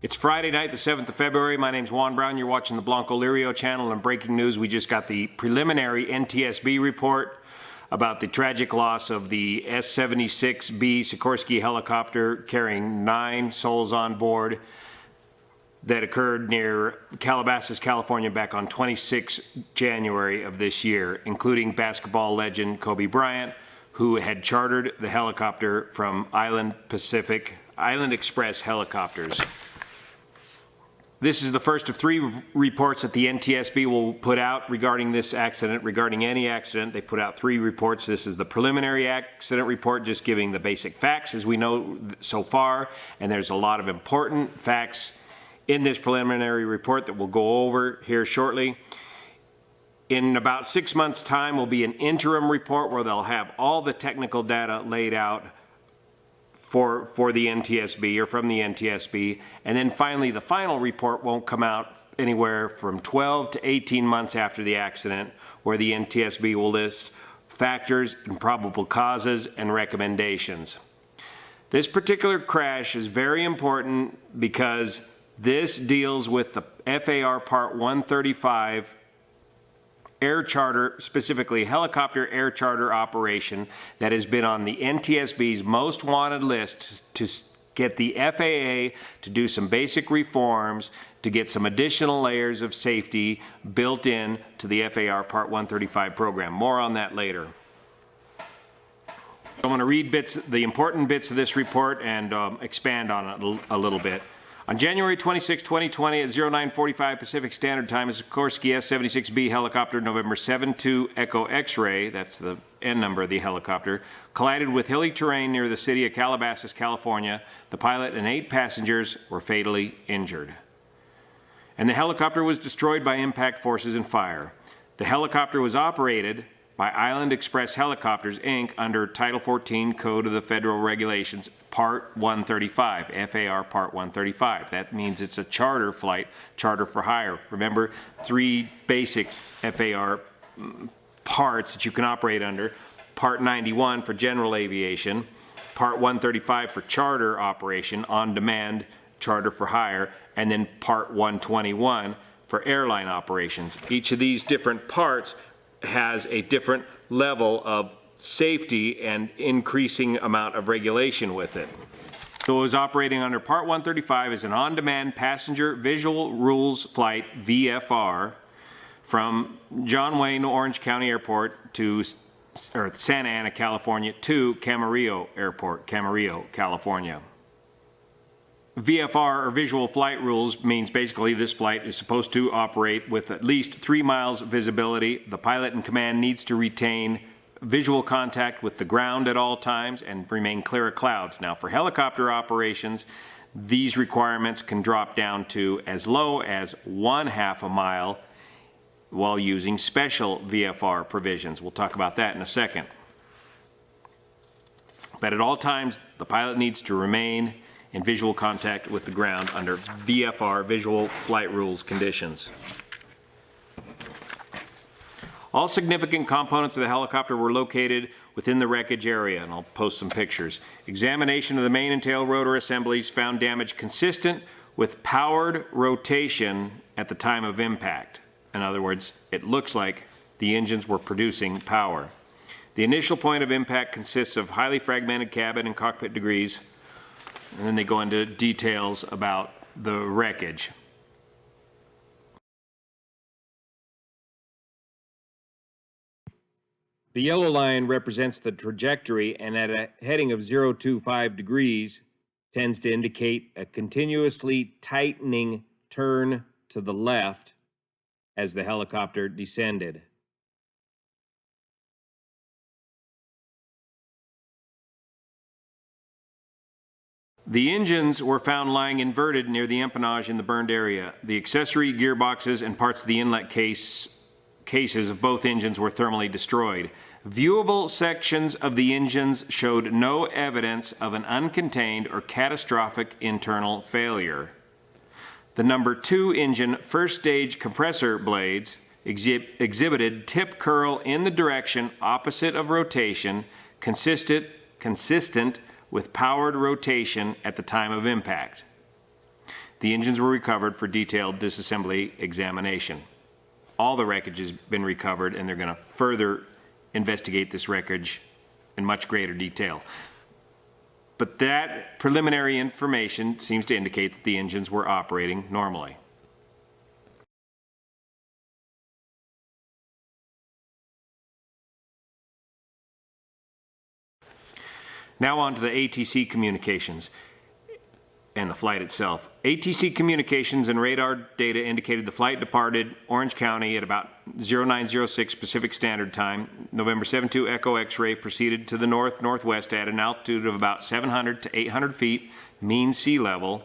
It's Friday night, the 7th of February. My name's Juan Brown. You're watching the Blanco Lirio channel. And breaking news, we just got the preliminary NTSB report about the tragic loss of the S-76B Sikorsky helicopter carrying 9 souls on board that occurred near Calabasas, California back on 26 January of this year, including basketball legend Kobe Bryant, who had chartered the helicopter from Island Express helicopters. This is the first of 3 reports that the NTSB will put out regarding this accident. Regarding any accident, they put out 3 reports. This is the preliminary accident report, just giving the basic facts as we know so far. And there's a lot of important facts in this preliminary report that we'll go over here shortly. In about 6 months' time will be an interim report where they'll have all the technical data laid out for the NTSB or from the NTSB. And then finally, the final report won't come out anywhere from 12 to 18 months after the accident, where the NTSB will list factors and probable causes and recommendations. This particular crash is very important because this deals with the FAR Part 135 air charter, specifically helicopter air charter operation that has been on the NTSB's most wanted list to get the FAA to do some basic reforms to get some additional layers of safety built in to the FAR Part 135 program. More on that later. I'm going to read the important bits of this report and expand on it a little bit. On January 26, 2020 at 09:45 Pacific Standard Time, a Sikorsky S-76B helicopter, November 72 Echo X-ray, that's the N number of the helicopter, collided with hilly terrain near the city of Calabasas, California. The pilot and 8 passengers were fatally injured. And the helicopter was destroyed by impact forces and fire. The helicopter was operated by Island Express Helicopters, Inc. under Title 14 Code of the Federal Regulations, Part 135, FAR Part 135. That means it's a charter flight, charter for hire. Remember, 3 basic FAR parts that you can operate under. Part 91 for general aviation, Part 135 for charter operation, on-demand, charter for hire, and then Part 121 for airline operations. Each of these different parts has a different level of safety and increasing amount of regulation with it. So it was operating under Part 135 as an on-demand passenger visual rules flight, VFR, from John Wayne Orange County Airport to Santa Ana, California, to Camarillo Airport, Camarillo, California. VFR, or visual flight rules, means basically this flight is supposed to operate with at least 3 miles visibility. The pilot in command needs to retain visual contact with the ground at all times and remain clear of clouds. Now, for helicopter operations, these requirements can drop down to as low as 1/2 a mile while using special VFR provisions. We'll talk about that in a second. But at all times, the pilot needs to remain in visual contact with the ground under VFR, visual flight rules conditions. All significant components of the helicopter were located within the wreckage area, and I'll post some pictures. Examination of the main and tail rotor assemblies found damage consistent with powered rotation at the time of impact. In other words, it looks like the engines were producing power. The initial point of impact consists of highly fragmented cabin and cockpit degrees, and then they go into details about the wreckage. The yellow line represents the trajectory, and at a heading of 025 degrees tends to indicate a continuously tightening turn to the left as the helicopter descended. The engines were found lying inverted near the empennage in the burned area. The accessory gearboxes and parts of the inlet cases of both engines were thermally destroyed. Viewable sections of the engines showed no evidence of an uncontained or catastrophic internal failure. The number 2 engine first stage compressor blades exhibited tip curl in the direction opposite of rotation, consistent with powered rotation at the time of impact. The engines were recovered for detailed disassembly examination. All the wreckage has been recovered, and they're going to further investigate this wreckage in much greater detail. But that preliminary information seems to indicate that the engines were operating normally. Now on to the ATC communications and the flight itself. ATC communications and radar data indicated the flight departed Orange County at about 0906 Pacific Standard Time. November 72 Echo X-ray proceeded to the north-northwest at an altitude of about 700 to 800 feet, mean sea level,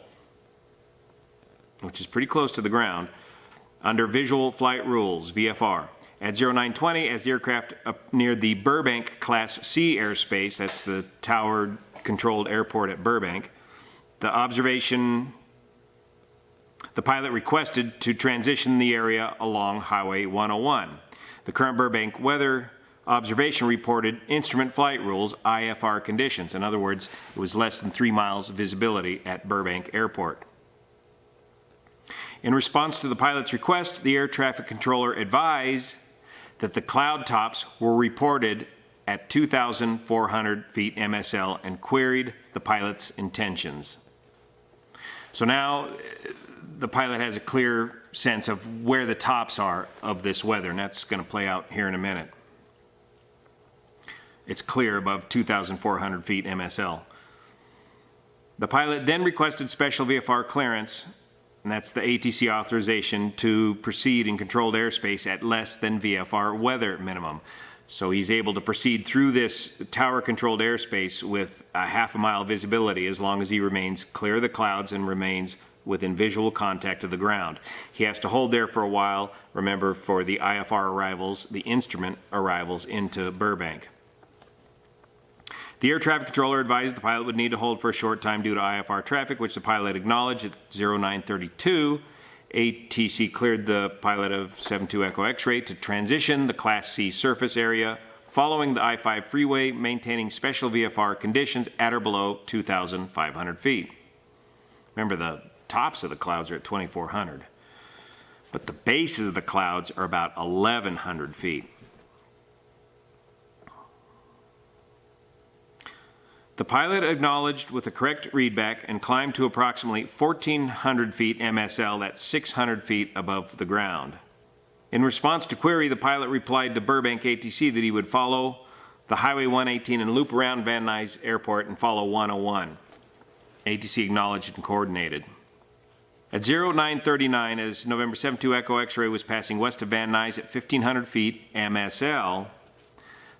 which is pretty close to the ground, under visual flight rules, VFR. At 0920, as the aircraft neared the Burbank Class C airspace, that's the tower-controlled airport at Burbank, the pilot requested to transition the area along Highway 101. The current Burbank weather observation reported instrument flight rules, IFR conditions. In other words, it was less than 3 miles of visibility at Burbank Airport. In response to the pilot's request, the air traffic controller advised that the cloud tops were reported at 2,400 feet MSL and queried the pilot's intentions. So now the pilot has a clear sense of where the tops are of this weather, and that's going to play out here in a minute. It's clear above 2,400 feet MSL. The pilot then requested special VFR clearance, and that's the ATC authorization to proceed in controlled airspace at less than VFR weather minimum. So he's able to proceed through this tower-controlled airspace with a half a mile visibility as long as he remains clear of the clouds and remains within visual contact of the ground. He has to hold there for a while, remember, for the IFR arrivals, the instrument arrivals into Burbank. The air traffic controller advised the pilot would need to hold for a short time due to IFR traffic, which the pilot acknowledged at 0932. ATC cleared the pilot of 72 Echo X-ray to transition the Class C surface area following the I-5 freeway, maintaining special VFR conditions at or below 2,500 feet. Remember, the tops of the clouds are at 2,400, but the bases of the clouds are about 1,100 feet. The pilot acknowledged with a correct readback and climbed to approximately 1,400 feet MSL, that's 600 feet above the ground. In response to query, the pilot replied to Burbank ATC that he would follow the Highway 118 and loop around Van Nuys Airport and follow 101. ATC acknowledged and coordinated. At 0939, as November 72 Echo X-ray was passing west of Van Nuys at 1,500 feet MSL,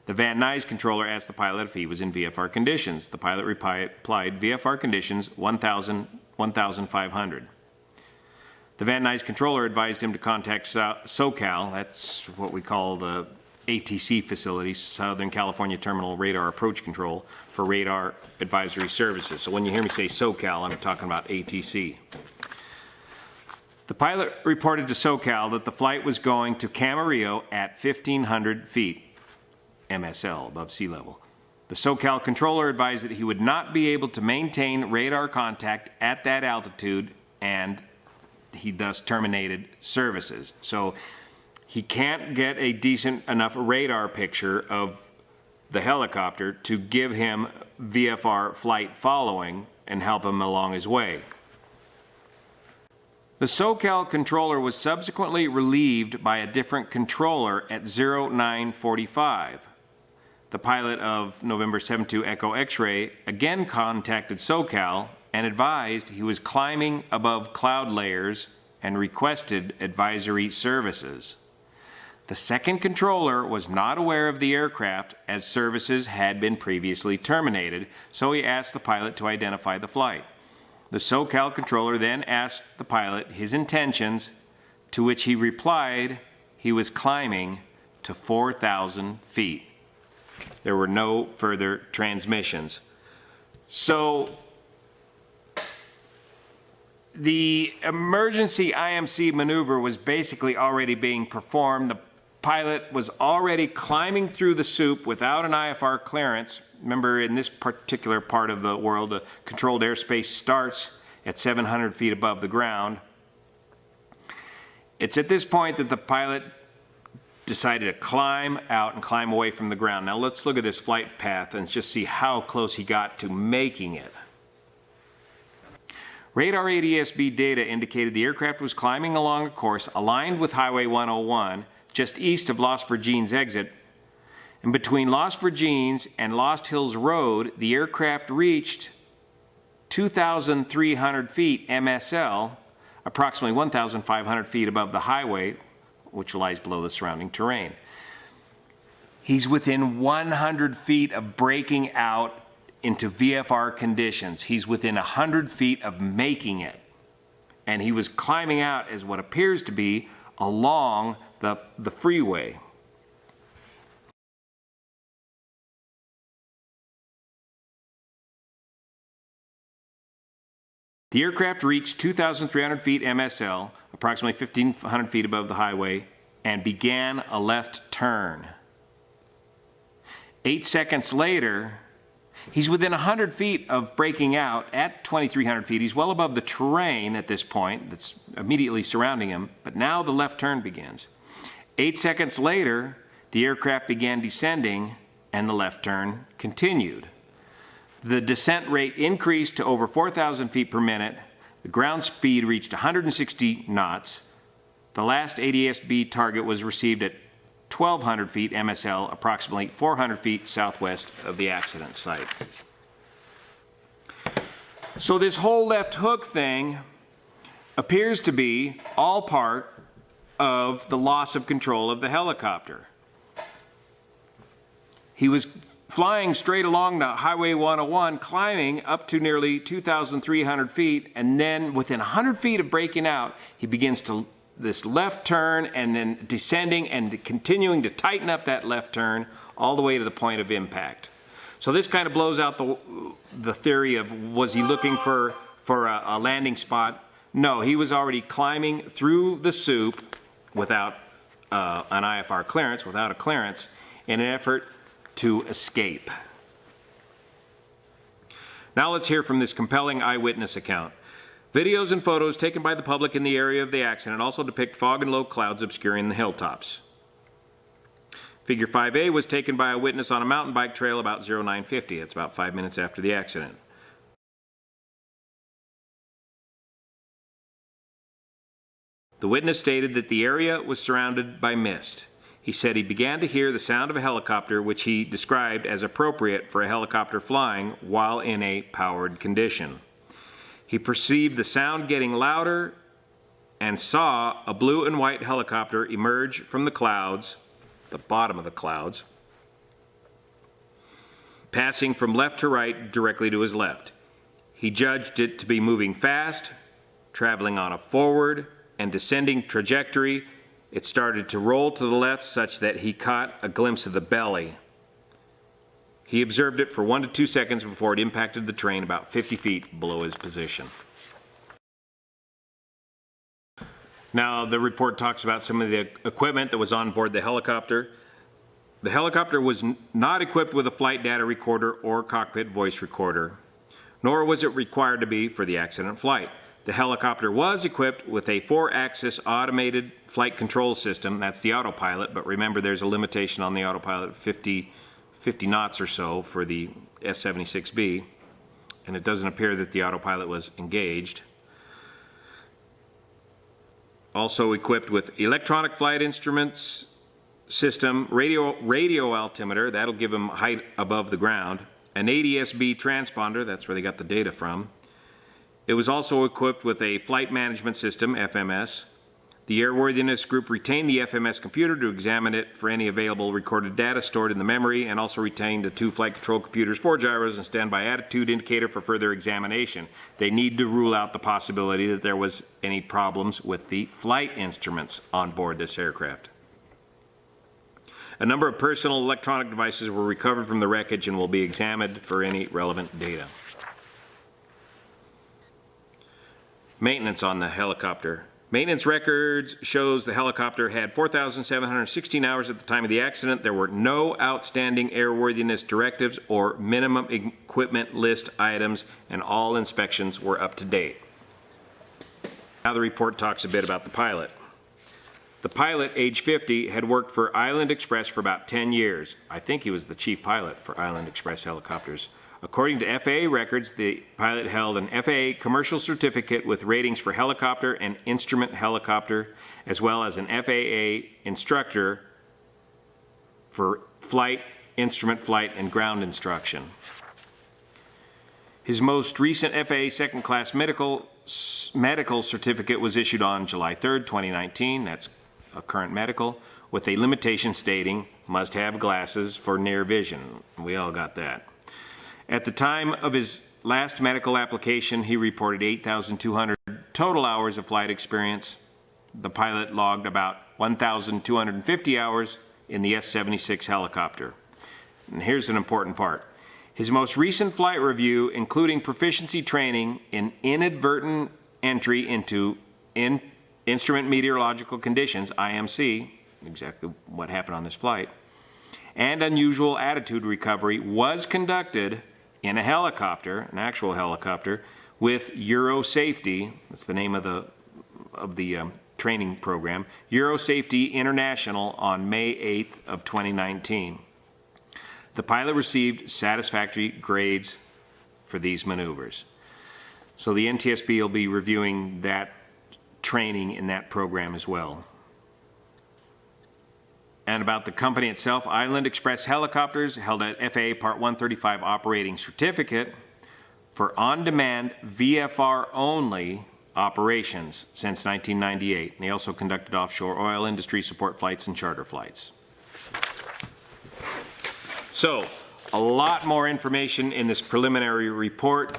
the Van Nuys controller asked the pilot if he was in VFR conditions. The pilot replied VFR conditions 1,500. The Van Nuys controller advised him to contact SoCal, that's what we call the ATC facility, Southern California Terminal Radar Approach Control, for radar advisory services. So when you hear me say SoCal, I'm talking about ATC. The pilot reported to SoCal that the flight was going to Camarillo at 1,500 feet MSL, above sea level. The SoCal controller advised that he would not be able to maintain radar contact at that altitude, and he thus terminated services. So he can't get a decent enough radar picture of the helicopter to give him VFR flight following and help him along his way. The SoCal controller was subsequently relieved by a different controller at 0945. The pilot of November 72 Echo X-ray again contacted SoCal and advised he was climbing above cloud layers and requested advisory services. The second controller was not aware of the aircraft as services had been previously terminated, so he asked the pilot to identify the flight. The SoCal controller then asked the pilot his intentions, to which he replied he was climbing to 4,000 feet. There were no further transmissions. So the emergency IMC maneuver was basically already being performed. The pilot was already climbing through the soup without an IFR clearance. Remember, in this particular part of the world, the controlled airspace starts at 700 feet above the ground. It's at this point that the pilot decided to climb out and climb away from the ground. Now let's look at this flight path and just see how close he got to making it. Radar NTSB data indicated the aircraft was climbing along a course aligned with Highway 101, just east of Las Virgenes exit. And between Las Virgenes and Lost Hills Road, the aircraft reached 2,300 feet MSL, approximately 1,500 feet above the highway, which lies below the surrounding terrain. He's within 100 feet of breaking out into VFR conditions. He's within 100 feet of making it. And he was climbing out as what appears to be along the freeway. The aircraft reached 2,300 feet MSL, approximately 1,500 feet above the highway, and began a left turn. 8 seconds later, he's within 100 feet of breaking out at 2,300 feet. He's well above the terrain at this point that's immediately surrounding him, but now the left turn begins. 8 seconds later, the aircraft began descending and the left turn continued. The descent rate increased to over 4,000 feet per minute. The ground speed reached 160 knots. The last NTSB target was received at 1,200 feet MSL, approximately 400 feet southwest of the accident site. So this whole left hook thing appears to be all part of the loss of control of the helicopter. He was flying straight along the Highway 101, climbing up to nearly 2,300 feet, and then within 100 feet of breaking out, he begins to this left turn and then descending and continuing to tighten up that left turn all the way to the point of impact. So this kind of blows out the theory of, was he looking for a landing spot? No, he was already climbing through the soup without an IFR clearance, without a clearance, in an effort to escape. Now let's hear from this compelling eyewitness account. Videos and photos taken by the public in the area of the accident also depict fog and low clouds obscuring the hilltops. Figure 5A was taken by a witness on a mountain bike trail about 0950. It's about 5 minutes after the accident. The witness stated that the area was surrounded by mist. He said he began to hear the sound of a helicopter, which he described as appropriate for a helicopter flying while in a powered condition. He perceived the sound getting louder and saw a blue and white helicopter emerge from the clouds, the bottom of the clouds, passing from left to right directly to his left. He judged it to be moving fast, traveling on a forward and descending trajectory. It started to roll to the left such that he caught a glimpse of the belly. He observed it for 1 to 2 seconds before it impacted the terrain about 50 feet below his position. Now, the report talks about some of the equipment that was on board the helicopter. The helicopter was not equipped with a flight data recorder or cockpit voice recorder, nor was it required to be for the accident flight. The helicopter was equipped with a 4-axis automated flight control system. That's the autopilot, but remember there's a limitation on the autopilot, 50 knots or so for the S-76B, and it doesn't appear that the autopilot was engaged. Also equipped with electronic flight instruments system, radio altimeter, that'll give them height above the ground, an NTSB transponder, that's where they got the data from. It was also equipped with a flight management system, FMS. The airworthiness group retained the FMS computer to examine it for any available recorded data stored in the memory, and also retained the 2 flight control computers, 4 gyros, and standby attitude indicator for further examination. They need to rule out the possibility that there was any problems with the flight instruments on board this aircraft. A number of personal electronic devices were recovered from the wreckage and will be examined for any relevant data. Maintenance on the helicopter. Maintenance records shows the helicopter had 4,716 hours at the time of the accident. There were no outstanding airworthiness directives or minimum equipment list items, and all inspections were up to date. Now the report talks a bit about the pilot. The pilot, age 50, had worked for Island Express for about 10 years. I think he was the chief pilot for Island Express helicopters. According to FAA records, the pilot held an FAA commercial certificate with ratings for helicopter and instrument helicopter, as well as an FAA instructor for flight, instrument flight, and ground instruction. His most recent FAA second-class medical certificate was issued on July 3rd, 2019. That's a current medical, with a limitation stating must have glasses for near vision. We all got that. At the time of his last medical application, he reported 8,200 total hours of flight experience. The pilot logged about 1,250 hours in the S-76 helicopter. And here's an important part. His most recent flight review, including proficiency training in inadvertent entry into instrument meteorological conditions, IMC, exactly what happened on this flight, and unusual attitude recovery, was conducted in a helicopter, an actual helicopter, with Eurosafety, that's the name of the training program, Eurosafety International on May 8th of 2019. The pilot received satisfactory grades for these maneuvers. So the NTSB will be reviewing that training in that program as well. And about the company itself, Island Express Helicopters held a FAA Part 135 operating certificate for on-demand VFR-only operations since 1998. And they also conducted offshore oil industry support flights and charter flights. So, a lot more information in this preliminary report.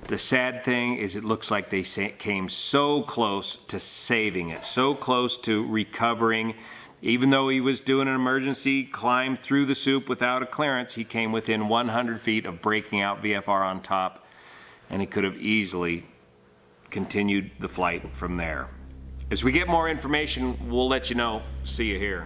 The sad thing is it looks like they came so close to saving it, so close to recovering. Even though he was doing an emergency climb through the soup without a clearance, he came within 100 feet of breaking out VFR on top, and he could have easily continued the flight from there. As we get more information, we'll let you know. See you here.